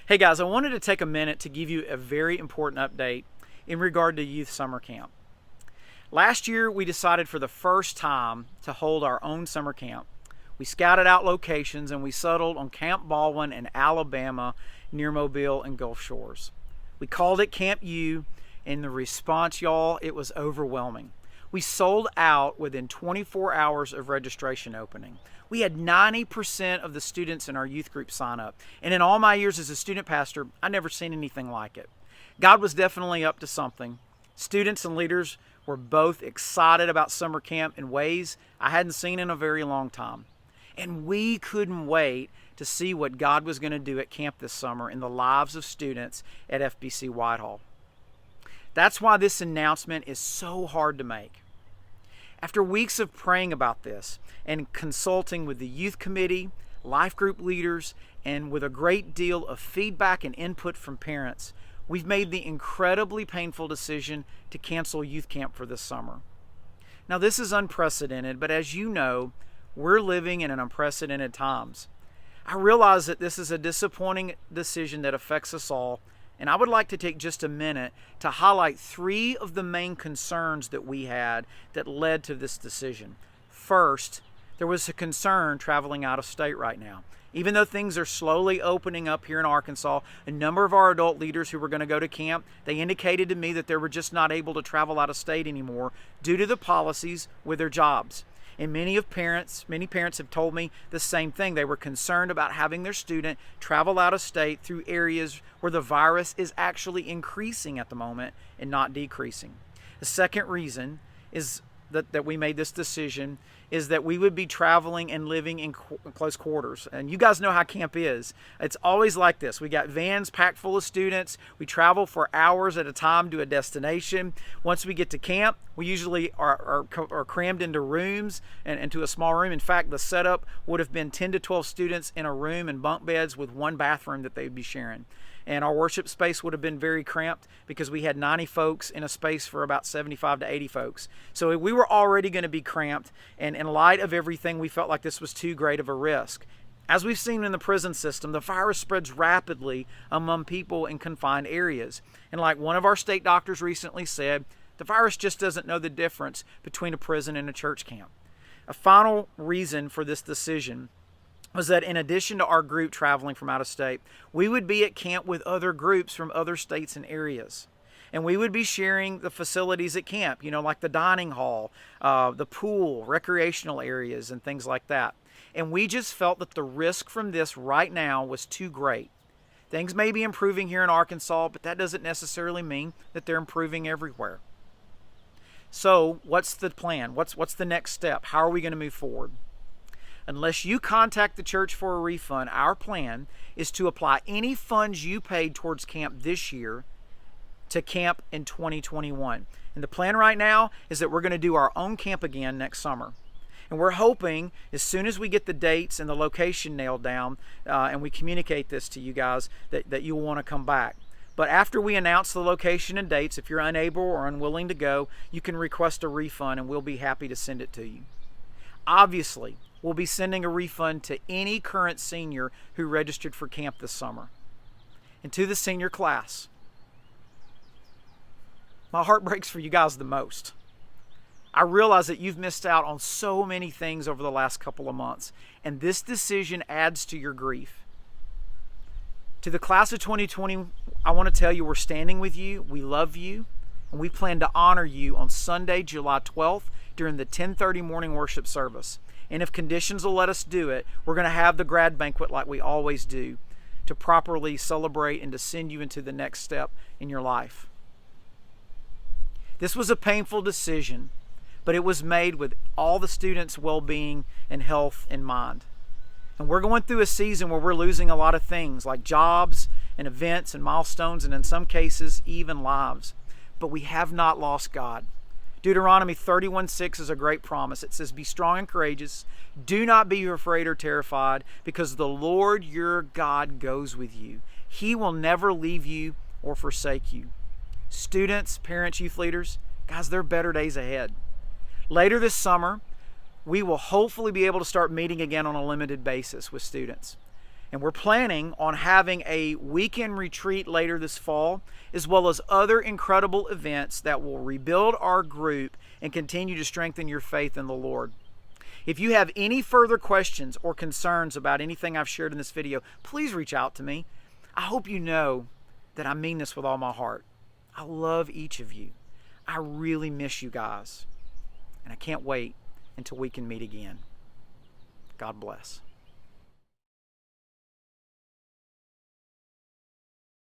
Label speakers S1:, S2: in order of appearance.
S1: Hey guys, I wanted to take a minute to give you a very important update in regard to Youth Summer Camp. Last year, we decided for the first time to hold our own summer camp. We scouted out locations and we settled on Camp Baldwin in Alabama near Mobile and Gulf Shores. We called it Camp U, and the response, y'all, it was overwhelming. We sold out within 24 hours of registration opening. We had 90% of the students in our youth group sign up. And in all my years as a student pastor, I've never seen anything like it. God was definitely up to something. Students and leaders were both excited about summer camp in ways I hadn't seen in a very long time. And we couldn't wait to see what God was going to do at camp this summer in the lives of students at FBC Whitehall. That's why this announcement is so hard to make. After weeks of praying about this and consulting with the youth committee, life group leaders, and with a great deal of feedback and input from parents, we've made the incredibly painful decision to cancel youth camp for this summer. Now, this is unprecedented, but as you know, we're living in an unprecedented times. I realize that this is a disappointing decision that affects us all, and I would like to take just a minute to highlight three of the main concerns that we had that led to this decision. First, there was a concern traveling out of state right now. Even though things are slowly opening up here in Arkansas, a number of our adult leaders who were going to go to camp, they indicated to me that they were just not able to travel out of state anymore due to the policies with their jobs. And many parents have told me the same thing. They were concerned about having their student travel out of state through areas where the virus is actually increasing at the moment and not decreasing. The second reason is that we made this decision is that we would be traveling and living in close quarters. And you guys know how camp is. It's always like this. We got vans packed full of students. We travel for hours at a time to a destination. Once we get to camp, we usually are crammed into rooms and into a small room. In fact, the setup would have been 10 to 12 students in a room and bunk beds with one bathroom that they would be sharing. And our worship space would have been very cramped because we had 90 folks in a space for about 75 to 80 folks. So we were already going to be cramped, and in light of everything, we felt like this was too great of a risk. As we've seen in the prison system, the virus spreads rapidly among people in confined areas. And like one of our state doctors recently said, the virus just doesn't know the difference between a prison and a church camp. A final reason for this decision was that in addition to our group traveling from out of state, we would be at camp with other groups from other states and areas. And we would be sharing the facilities at camp, like the dining hall, the pool, recreational areas, and things like that. And we just felt that the risk from this right now was too great. Things may be improving here in Arkansas, but that doesn't necessarily mean that they're improving everywhere. So what's the plan? What's the next step? How are we going to move forward? Unless you contact the church for a refund, our plan is to apply any funds you paid towards camp this year to camp in 2021. And the plan right now is that we're going to do our own camp again next summer. And we're hoping as soon as we get the dates and the location nailed down and we communicate this to you guys that you'll want to come back. But after we announce the location and dates, if you're unable or unwilling to go, you can request a refund and we'll be happy to send it to you. Obviously, we'll be sending a refund to any current senior who registered for camp this summer. And to the senior class, my heart breaks for you guys the most. I realize that you've missed out on so many things over the last couple of months, and this decision adds to your grief. To the class of 2020, I want to tell you we're standing with you, we love you, and we plan to honor you on Sunday, July 12th during the 10:30 morning worship service. And if conditions will let us do it, we're going to have the grad banquet like we always do to properly celebrate and to send you into the next step in your life. This was a painful decision, but it was made with all the students' well-being and health in mind. And we're going through a season where we're losing a lot of things like jobs and events and milestones and in some cases even lives. But we have not lost God. Deuteronomy 31:6 is a great promise. It says, "Be strong and courageous. Do not be afraid or terrified, because the Lord your God goes with you. He will never leave you or forsake you." Students, parents, youth leaders, guys, there are better days ahead. Later this summer, we will hopefully be able to start meeting again on a limited basis with students. And we're planning on having a weekend retreat later this fall, as well as other incredible events that will rebuild our group and continue to strengthen your faith in the Lord. If you have any further questions or concerns about anything I've shared in this video, please reach out to me. I hope you know that I mean this with all my heart. I love each of you. I really miss you guys. And I can't wait until we can meet again. God bless.